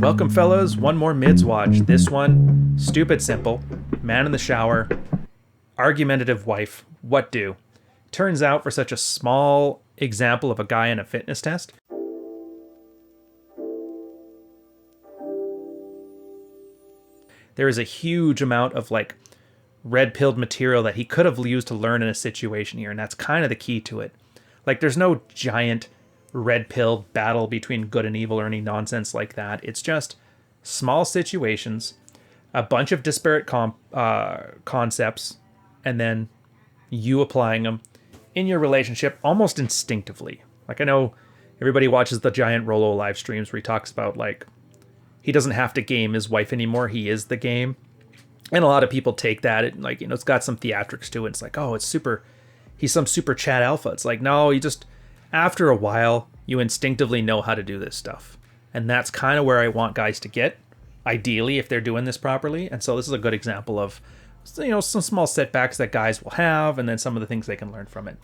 Welcome, fellas. One more MIDS watch. This one, stupid simple. Man in the shower. Argumentative wife. What do? Turns out, for such a small example of a guy in a fitness test, there is a huge amount of red-pilled material that he could have used to learn in a situation here, and that's kind of the key to it. There's no giant red-pilled battle between good and evil or any nonsense like that. It's just small situations, a bunch of disparate concepts, and then you applying them in your relationship almost instinctively. I know everybody watches the giant Rolo live streams where he talks about he doesn't have to game his wife anymore. He is the game. And a lot of people take that, it's got some theatrics to it. It's it's super, he's some super chat alpha. It's no, after a while, you instinctively know how to do this stuff. And that's kind of where I want guys to get, ideally, if they're doing this properly. And so this is a good example of, some small setbacks that guys will have, and then some of the things they can learn from it.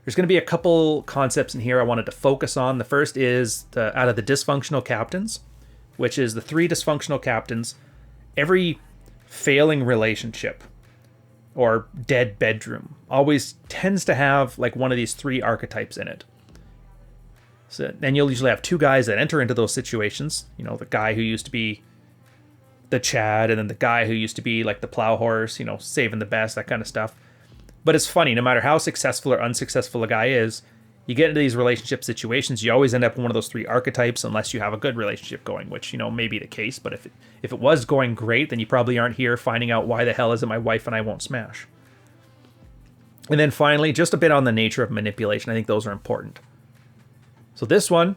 There's going to be a couple concepts in here I wanted to focus on. The first is out of the dysfunctional captains, which is the 3 dysfunctional captains. Every failing relationship or dead bedroom always tends to have one of these 3 archetypes in it. So then you'll usually have 2 guys that enter into those situations. The guy who used to be the Chad, and then the guy who used to be the plow horse, saving the best, that kind of stuff. But it's funny, no matter how successful or unsuccessful a guy is, you get into these relationship situations, you always end up in one of those 3 archetypes unless you have a good relationship going, which, may be the case. But if it was going great, then you probably aren't here finding out why the hell isn't my wife and I won't smash. And then finally, just a bit on the nature of manipulation. I think those are important. So this one,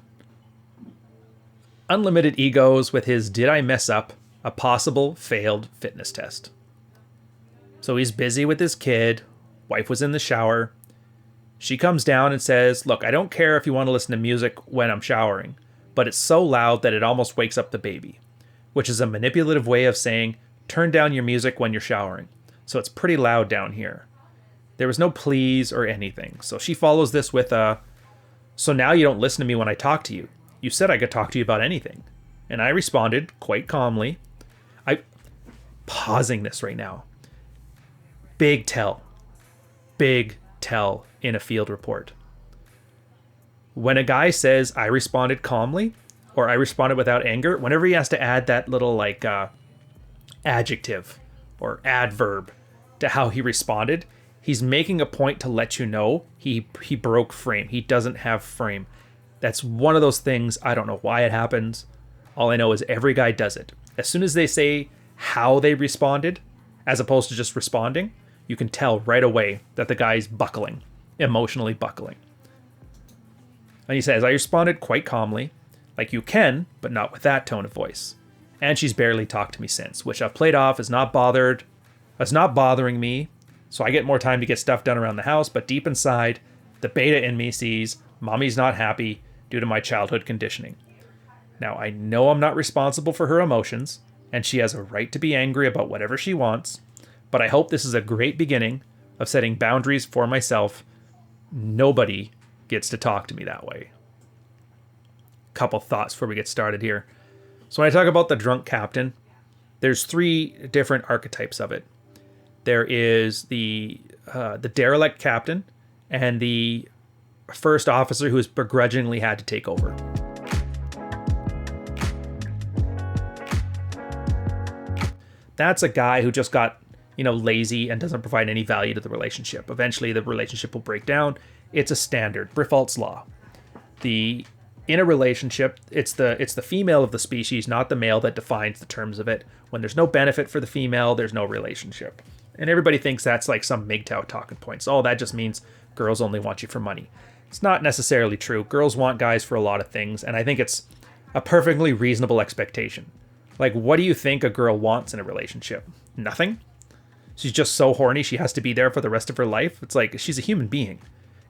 unlimited egos with his did I mess up a possible failed fitness test. So he's busy with his kid. Wife was in the shower. She comes down and says, look, I don't care if you want to listen to music when I'm showering, but it's so loud that it almost wakes up the baby, which is a manipulative way of saying, turn down your music when you're showering. So it's pretty loud down here. There was no please or anything. So she follows this with so now you don't listen to me when I talk to you. You said I could talk to you about anything. And I responded quite calmly. Pausing this right now. Big tell in a field report. When a guy says, I responded calmly, or I responded without anger, whenever he has to add that little adjective or adverb to how he responded, he's making a point to let you know he broke frame. He doesn't have frame. That's one of those things. I don't know why it happens. All I know is every guy does it. As soon as they say how they responded, as opposed to just responding, you can tell right away that the guy's buckling, emotionally buckling. And he says, I responded quite calmly, like you can, but not with that tone of voice. And she's barely talked to me since, which I've played off as not bothering me. So I get more time to get stuff done around the house, but deep inside, the beta in me sees mommy's not happy due to my childhood conditioning. Now, I know I'm not responsible for her emotions, and she has a right to be angry about whatever she wants, but I hope this is a great beginning of setting boundaries for myself. Nobody gets to talk to me that way. Couple thoughts before we get started here. So when I talk about the drunk captain, there's 3 different archetypes of it. There is the derelict captain and the first officer who has begrudgingly had to take over. That's a guy who just got, lazy and doesn't provide any value to the relationship. Eventually, the relationship will break down. It's a standard. Briffault's law. In a relationship, it's the female of the species, not the male, that defines the terms of it. When there's no benefit for the female, there's no relationship. And everybody thinks that's some MGTOW talking points. Oh, that just means girls only want you for money. It's not necessarily true. Girls want guys for a lot of things, and I think it's a perfectly reasonable expectation. What do you think a girl wants in a relationship? Nothing? She's just so horny she has to be there for the rest of her life? It's she's a human being,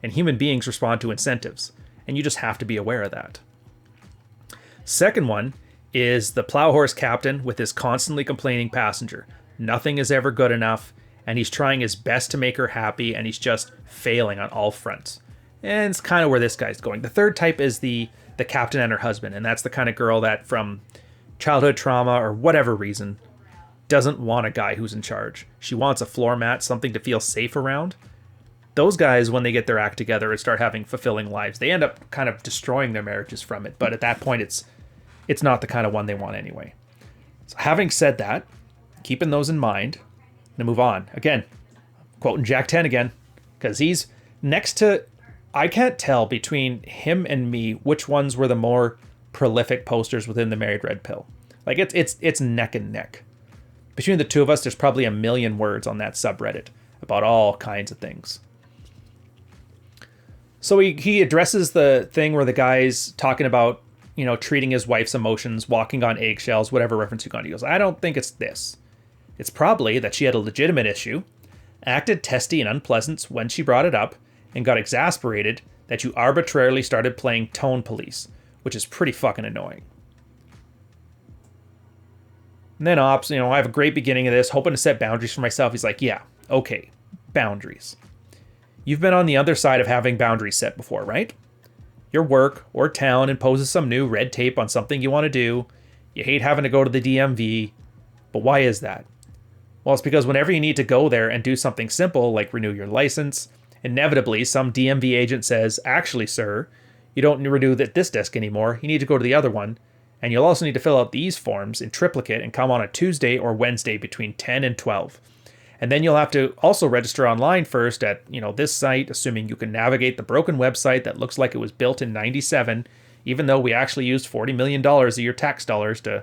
and human beings respond to incentives, and you just have to be aware of that. Second one is the plow horse captain with his constantly complaining passenger. Nothing is ever good enough, and he's trying his best to make her happy, and he's just failing on all fronts. And it's kind of where this guy's going. The third type is the captain and her husband, and that's the kind of girl that from childhood trauma or whatever reason, doesn't want a guy who's in charge. She wants a floor mat, something to feel safe around. Those guys, when they get their act together and start having fulfilling lives, they end up kind of destroying their marriages from it. But at that point, it's not the kind of one they want anyway. So having said that, keeping those in mind, I'm gonna move on. Again, quoting Jack 10 again, because he's next to, I can't tell between him and me which ones were the more prolific posters within the Married Red Pill. Like it's neck and neck. Between the two of us, there's probably 1 million words on that subreddit about all kinds of things. So he addresses the thing where the guy's talking about, you know, treating his wife's emotions, walking on eggshells, whatever reference you got. He goes, I don't think it's this. It's probably that she had a legitimate issue, acted testy and unpleasant when she brought it up, and got exasperated that you arbitrarily started playing tone police, which is pretty fucking annoying. And then Ops, you know, I have a great beginning of this, hoping to set boundaries for myself. He's like, yeah, okay, boundaries. You've been on the other side of having boundaries set before, right? Your work or town imposes some new red tape on something you want to do. You hate having to go to the DMV. But why is that? Well, it's because whenever you need to go there and do something simple like renew your license, inevitably some DMV agent says, actually, sir, you don't renew at this desk anymore. You need to go to the other one. And you'll also need to fill out these forms in triplicate and come on a Tuesday or Wednesday between 10 and 12. And then you'll have to also register online first at, you know, this site, assuming you can navigate the broken website that looks like it was built in 97, even though we actually used $40 million of your tax dollars to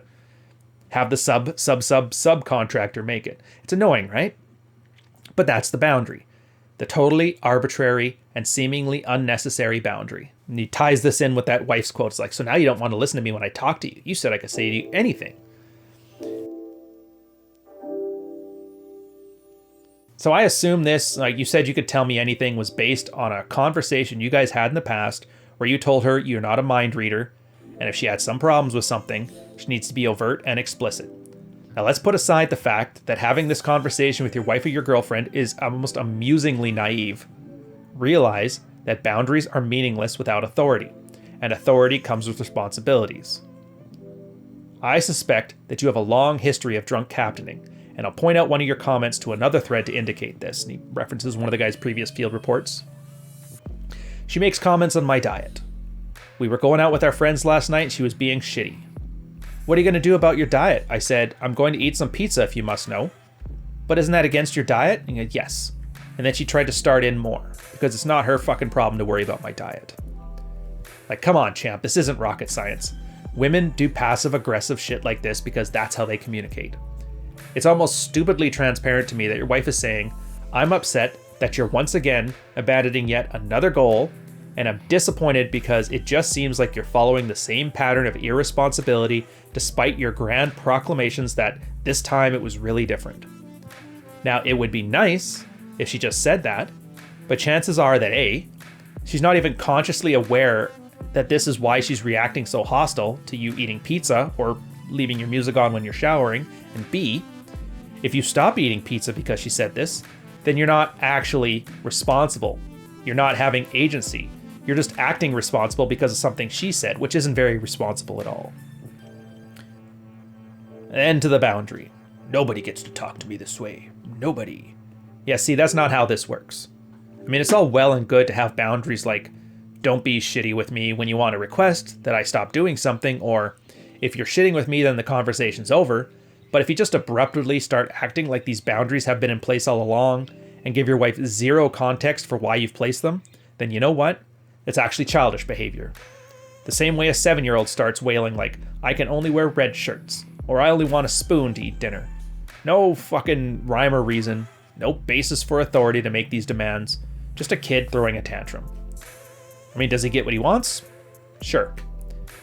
have the subcontractor make it. It's annoying, right? But that's the boundary. The totally arbitrary and seemingly unnecessary boundary. And he ties this in with that wife's quote. It's like, so now you don't want to listen to me when I talk to you. You said I could say to you anything. So I assume this, like you said you could tell me anything, was based on a conversation you guys had in the past where you told her you're not a mind reader, and if she had some problems with something, she needs to be overt and explicit. Now let's put aside the fact that having this conversation with your wife or your girlfriend is almost amusingly naive. Realize that boundaries are meaningless without authority, and authority comes with responsibilities. I suspect that you have a long history of drunk captaining, and I'll point out one of your comments to another thread to indicate this. And he references one of the guy's previous field reports. She makes comments on my diet. We were going out with our friends last night and she was being shitty. What are you going to do about your diet? I said, I'm going to eat some pizza if you must know. But isn't that against your diet? And he goes, yes. And then she tried to start in more because it's not her fucking problem to worry about my diet. Like, come on, champ. This isn't rocket science. Women do passive aggressive shit like this because that's how they communicate. It's almost stupidly transparent to me that your wife is saying, I'm upset that you're once again abandoning yet another goal, and I'm disappointed because it just seems like you're following the same pattern of irresponsibility despite your grand proclamations that this time it was really different. Now, it would be nice if she just said that, but chances are that A, she's not even consciously aware that this is why she's reacting so hostile to you eating pizza or leaving your music on when you're showering, and B, if you stop eating pizza because she said this, then you're not actually responsible. You're not having agency. You're just acting responsible because of something she said, which isn't very responsible at all. End to the boundary. Nobody gets to talk to me this way. Nobody. Yeah, see, that's not how this works. I mean, it's all well and good to have boundaries like, don't be shitty with me when you want to request that I stop doing something, or if you're shitting with me, then the conversation's over. But if you just abruptly start acting like these boundaries have been in place all along and give your wife zero context for why you've placed them, then you know what? It's actually childish behavior. The same way a 7-year-old starts wailing like, I can only wear red shirts, or I only want a spoon to eat dinner. No fucking rhyme or reason, no basis for authority to make these demands, just a kid throwing a tantrum. I mean, does he get what he wants? Sure.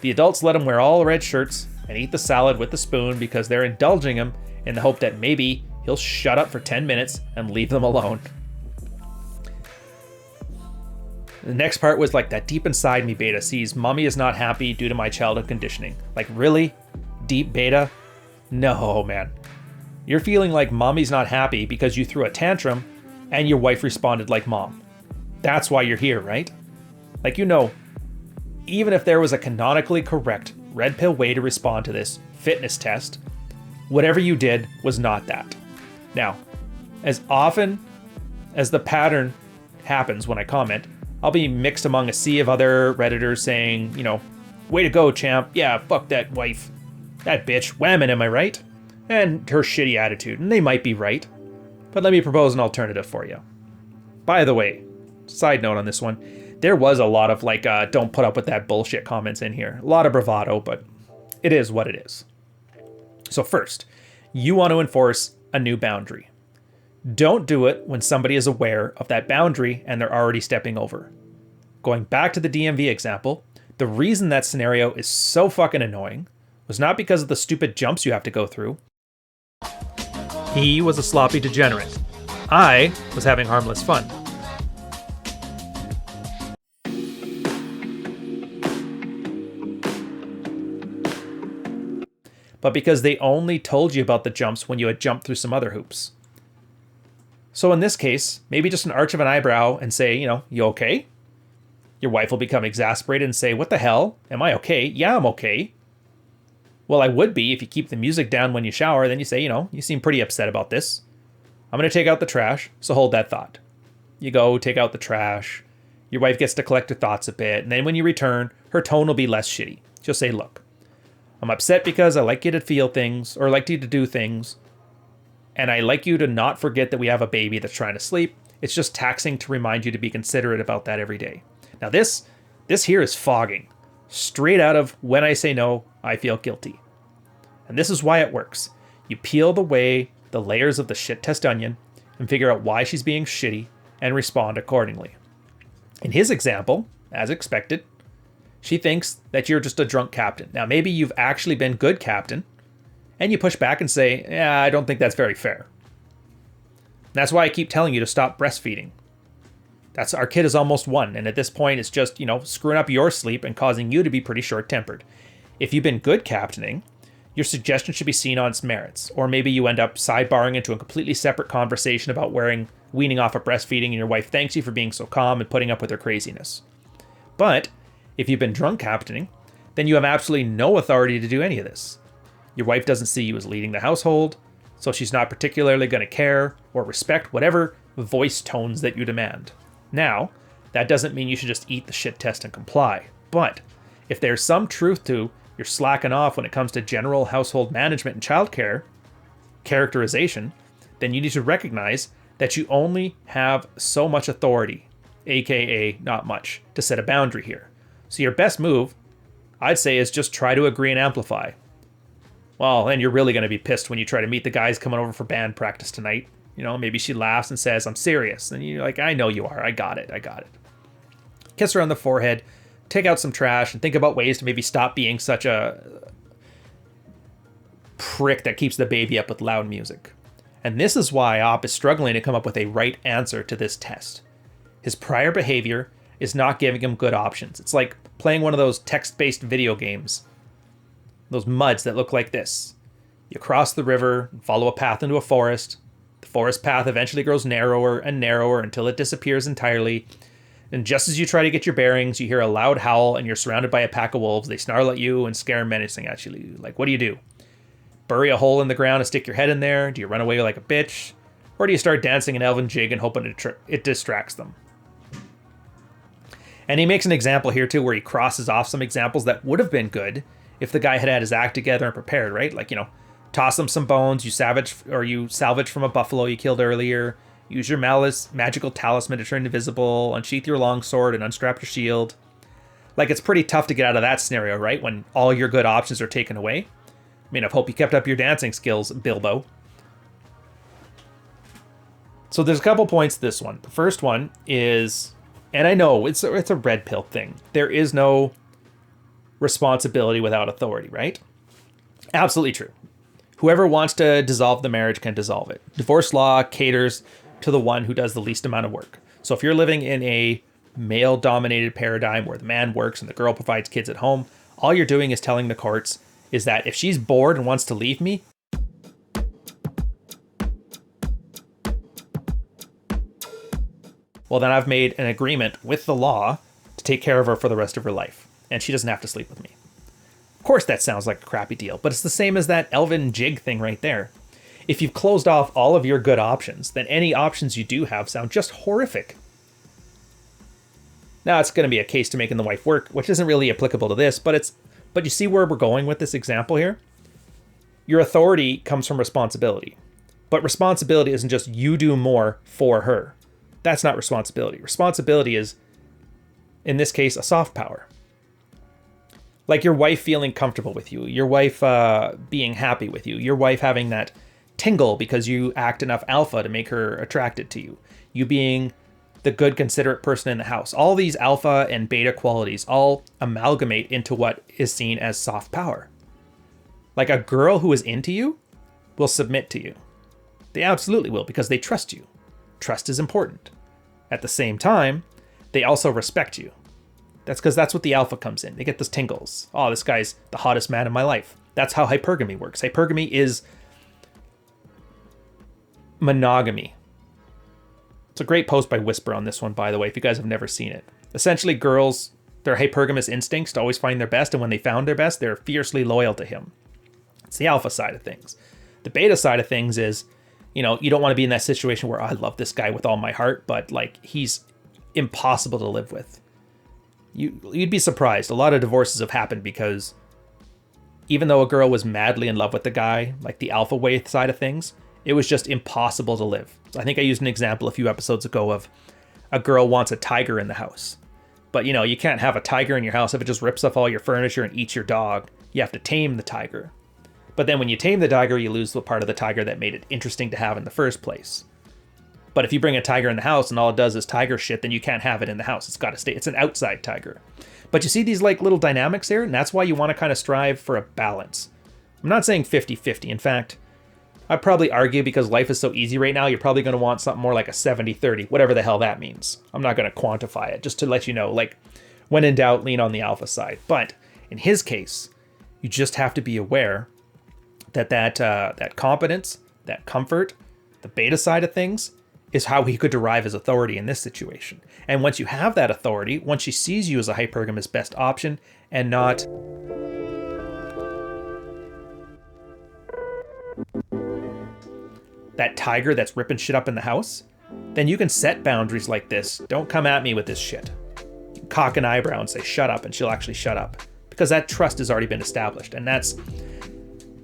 The adults let him wear all red shirts and eat the salad with the spoon because they're indulging him in the hope that maybe he'll shut up for 10 minutes and leave them alone. The next part was like that deep inside me beta sees mommy is not happy due to my childhood conditioning. Like, really? Deep beta? No, man. You're feeling like mommy's not happy because you threw a tantrum and your wife responded like mom. That's why you're here, right? Like, you know, even if there was a canonically correct red pill way to respond to this fitness test. Whatever you did was not that. Now, as often as the pattern happens when I comment, I'll be mixed among a sea of other Redditors saying, you know, way to go, champ. Yeah, fuck that wife. That bitch. Whammon, am I right? And her shitty attitude. And they might be right. But let me propose an alternative for you. By the way, side note on this one, there was a lot of like, don't put up with that bullshit comments in here. A lot of bravado, but it is what it is. So first, you want to enforce a new boundary. Don't do it when somebody is aware of that boundary and they're already stepping over. Going back to the DMV example, the reason that scenario is so fucking annoying was not because of the stupid jumps you have to go through. He was a sloppy degenerate. I was having harmless fun. But because they only told you about the jumps when you had jumped through some other hoops. So in this case, maybe just an arch of an eyebrow and say, you know, you okay? Your wife will become exasperated and say, what the hell? Am I okay? Yeah, I'm okay. Well, I would be if you keep the music down when you shower. Then you say, you know, you seem pretty upset about this. I'm going to take out the trash, so hold that thought. You go, take out the trash. Your wife gets to collect her thoughts a bit. And then when you return, her tone will be less shitty. She'll say, look, I'm upset because I like you to feel things or like you to do things. And I like you to not forget that we have a baby that's trying to sleep. It's just taxing to remind you to be considerate about that every day. Now this here is fogging. Straight out of When I Say No, I Feel Guilty. And this is why it works. You peel away the layers of the shit test onion and figure out why she's being shitty and respond accordingly. In his example, as expected, she thinks that you're just a drunk captain. Now maybe you've actually been good captain and you push back and say, yeah, I don't think that's very fair. That's why I keep telling you to stop breastfeeding. Our kid is almost 1, and at this point it's just, you know, screwing up your sleep and causing you to be pretty short-tempered. If you've been good captaining, your suggestion should be seen on its merits, or maybe you end up sidebarring into a completely separate conversation about weaning off of breastfeeding and your wife thanks you for being so calm and putting up with her craziness. But if you've been drunk captaining, then you have absolutely no authority to do any of this. Your wife doesn't see you as leading the household, so she's not particularly going to care or respect whatever voice tones that you demand. Now, that doesn't mean you should just eat the shit test and comply. But if there's some truth to you're slacking off when it comes to general household management and childcare characterization, then you need to recognize that you only have so much authority, aka not much, to set a boundary here. So your best move, I'd say, is just try to agree and amplify. Well, then you're really going to be pissed when you try to meet the guys coming over for band practice tonight. You know, maybe she laughs and says, I'm serious. And you're like, I know you are. I got it. Kiss her on the forehead, take out some trash, and think about ways to maybe stop being such a prick that keeps the baby up with loud music. And this is why Opp is struggling to come up with a right answer to this test. His prior behavior is not giving him good options. It's like playing one of those text-based video games. Those MIDS that look like this. You cross the river, follow a path into a forest. The forest path eventually grows narrower and narrower until it disappears entirely. And just as you try to get your bearings, you hear a loud howl and you're surrounded by a pack of wolves. They snarl at you and scare menacing at you. Like, what do? Bury a hole in the ground and stick your head in there? Do you run away like a bitch? Or do you start dancing an elven jig and hoping it distracts them? And he makes an example here too where he crosses off some examples that would have been good if the guy had had his act together and prepared, right? Like, you know, toss him some bones, you salvage from a buffalo you killed earlier, use your magical talisman to turn invisible, unsheath your longsword and unstrap your shield. Like, it's pretty tough to get out of that scenario, right? When all your good options are taken away. I mean, I hope you kept up your dancing skills, Bilbo. So there's a couple points to this one. The first one is, and I know it's a red pill thing. There is no responsibility without authority, right? Absolutely true. Whoever wants to dissolve the marriage can dissolve it. Divorce law caters to the one who does the least amount of work. So if you're living in a male-dominated paradigm where the man works and the girl provides kids at home, all you're doing is telling the courts is that if she's bored and wants to leave me, well, then I've made an agreement with the law to take care of her for the rest of her life, and she doesn't have to sleep with me. course that sounds like a crappy deal, but it's the same as that Elvin jig thing right there. If you've closed off all of your good options, then any options you do have sound just horrific. Now it's going to be a case to making the wife work, which isn't really applicable to this, but you see where we're going with this example here? Your authority comes from responsibility. But responsibility isn't just you do more for her. That's not responsibility. Responsibility is, in this case, a soft power. Like your wife feeling comfortable with you, your wife being happy with you, your wife having that tingle because you act enough alpha to make her attracted to you, you being the good, considerate person in the house. All these alpha and beta qualities all amalgamate into what is seen as soft power. Like a girl who is into you will submit to you. They absolutely will, because they trust you. Trust is important. At the same time, they also respect you. That's because that's what the alpha comes in. They get those tingles. Oh, this guy's the hottest man in my life. That's how hypergamy works. Hypergamy is monogamy. It's a great post by Whisper on this one, by the way, if you guys have never seen it. Essentially, girls, their hypergamous instincts to always find their best, and when they found their best, they're fiercely loyal to him. It's the alpha side of things. The beta side of things is, you don't want to be in that situation where, oh, I love this guy with all my heart, but like he's impossible to live with. You'd be surprised. A lot of divorces have happened because even though a girl was madly in love with the guy, like the alpha way side of things, it was just impossible to live. So I think I used an example a few episodes ago of a girl wants a tiger in the house. But you can't have a tiger in your house if it just rips off all your furniture and eats your dog. You have to tame the tiger. But then when you tame the tiger, you lose the part of the tiger that made it interesting to have in the first place. But if you bring a tiger in the house and all it does is tiger shit, then you can't have it in the house. It's got to stay. It's an outside tiger. But you see these like little dynamics there, and that's why you want to kind of strive for a balance. I'm not saying 50-50. In fact, I'd probably argue, because life is so easy right now, you're probably going to want something more like a 70-30, whatever the hell that means. I'm not going to quantify it, just to let you know, like, when in doubt, lean on the alpha side. But in his case, you just have to be aware that competence, that comfort, the beta side of things, is how he could derive his authority in this situation. And once you have that authority, once she sees you as a hypergamous best option and not that tiger that's ripping shit up in the house, then you can set boundaries like this. Don't come at me with this shit. You can cock an eyebrow and say, shut up, and she'll actually shut up. Because that trust has already been established. And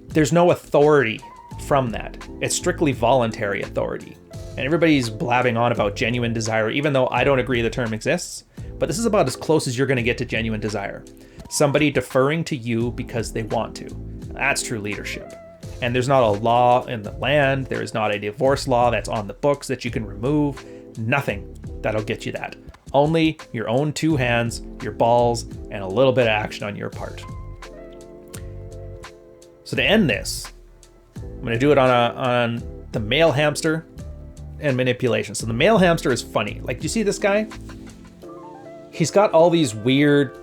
there's no authority from that. It's strictly voluntary authority. And everybody's blabbing on about genuine desire, even though I don't agree the term exists. But this is about as close as you're going to get to genuine desire. Somebody deferring to you because they want to. That's true leadership. And there's not a law in the land. There is not a divorce law that's on the books that you can remove. Nothing that'll get you that. Only your own two hands, your balls, and a little bit of action on your part. So to end this, I'm going to do it on the male hamster and manipulation. So the male hamster is funny. Like, do you see this guy? He's got all these weird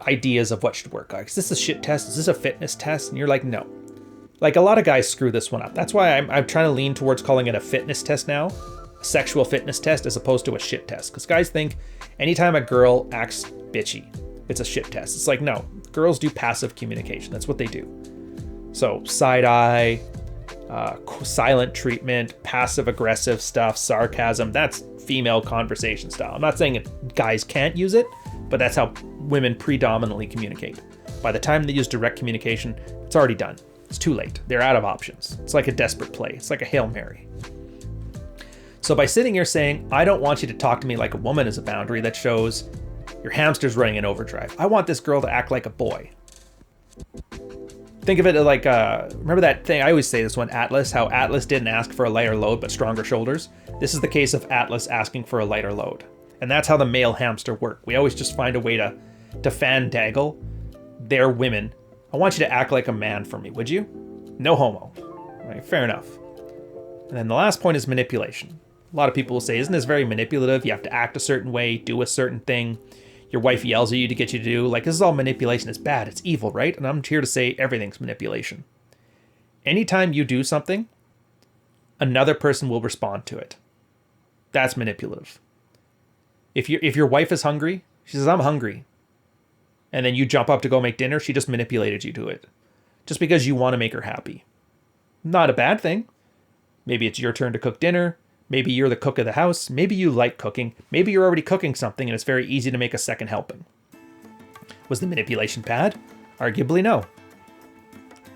ideas of what should work. Like, is this a shit test? Is this a fitness test? And you're like, no. Like, a lot of guys screw this one up. That's why I'm trying to lean towards calling it a fitness test now. A sexual fitness test as opposed to a shit test. Because guys think anytime a girl acts bitchy, it's a shit test. It's like, no. Girls do passive communication. That's what they do. So side eye, silent treatment, passive aggressive stuff, sarcasm, that's female conversation style. I'm not saying guys can't use it, but that's how women predominantly communicate. By the time they use direct communication, it's already done. It's too late. They're out of options. It's like a desperate play. It's like a Hail Mary. So by sitting here saying, I don't want you to talk to me like a woman is a boundary, that shows your hamster's running in overdrive. I want this girl to act like a boy. Think of it like, remember that thing, I always say this one, Atlas, how Atlas didn't ask for a lighter load, but stronger shoulders. This is the case of Atlas asking for a lighter load. And that's how the male hamster work. We always just find a way to fandangle their women. I want you to act like a man for me, would you? No homo. Right, fair enough. And then the last point is manipulation. A lot of people will say, isn't this very manipulative? You have to act a certain way, do a certain thing. Your wife yells at you to get you to do. Like, this is all manipulation. It's bad. It's evil, right? And I'm here to say everything's manipulation. Anytime you do something, another person will respond to it. That's manipulative. If your wife is hungry, she says, I'm hungry. and then you jump up to go make dinner, she just manipulated you to it. Just because you want to make her happy. Not a bad thing. Maybe it's your turn to cook dinner. Maybe you're the cook of the house. Maybe you like cooking. Maybe you're already cooking something and it's very easy to make a second helping. Was the manipulation bad? Arguably no.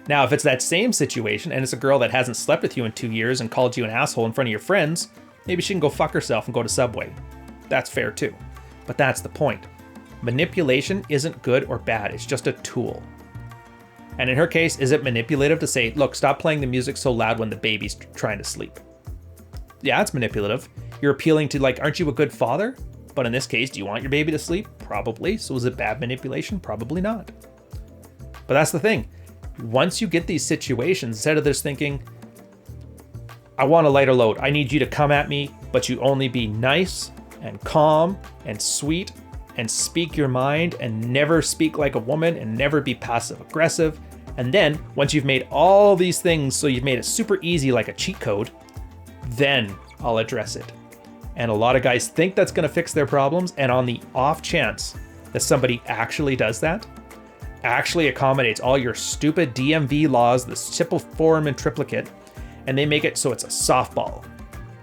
Now, if it's that same situation and it's a girl that hasn't slept with you in 2 years and called you an asshole in front of your friends, maybe she can go fuck herself and go to Subway. That's fair too. But that's the point. Manipulation isn't good or bad. It's just a tool. And in her case, is it manipulative to say, look, stop playing the music so loud when the baby's trying to sleep? Yeah, it's manipulative. You're appealing to, like, aren't you a good father? But in this case, do you want your baby to sleep? Probably. So is it bad manipulation? Probably not. But that's the thing. Once you get these situations, instead of just thinking, I want a lighter load. I need you to come at me, but you only be nice and calm and sweet and speak your mind and never speak like a woman and never be passive aggressive. And then once you've made all these things, so you've made it super easy like a cheat code, then I'll address it. And a lot of guys think that's going to fix their problems. And on the off chance that somebody actually does that, actually accommodates all your stupid DMV laws, the simple form and triplicate, and they make it so it's a softball.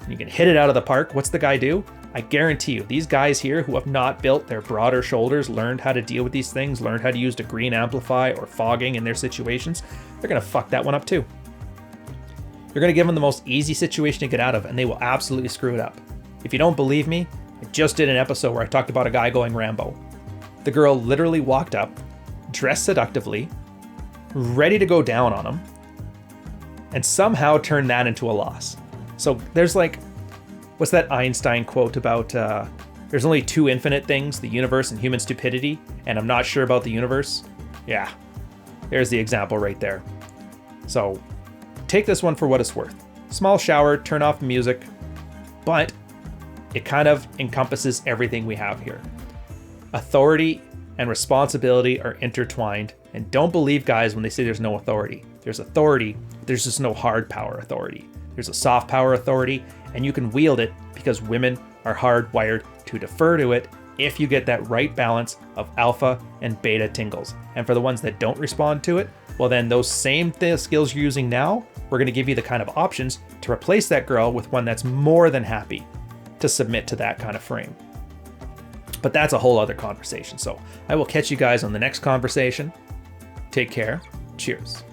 You can hit it out of the park. What's the guy do? I guarantee you, these guys here who have not built their broader shoulders, learned how to deal with these things, learned how to use the green amplify or fogging in their situations, they're going to fuck that one up too. You're going to give them the most easy situation to get out of, and they will absolutely screw it up. If you don't believe me, I just did an episode where I talked about a guy going Rambo. The girl literally walked up, dressed seductively, ready to go down on him, and somehow turned that into a loss. So there's like, what's that Einstein quote about, there's only two infinite things, the universe and human stupidity, and I'm not sure about the universe? Yeah, there's the example right there. So take this one for what it's worth. Small shower, turn off the music, but it kind of encompasses everything we have here. Authority and responsibility are intertwined, and don't believe guys when they say there's no authority. There's authority, but there's just no hard power authority. There's a soft power authority, and you can wield it because women are hardwired to defer to it if you get that right balance of alpha and beta tingles. And for the ones that don't respond to it, well then those same skills you're using now, we're going to give you the kind of options to replace that girl with one that's more than happy to submit to that kind of frame. But that's a whole other conversation. So I will catch you guys on the next conversation. Take care. Cheers.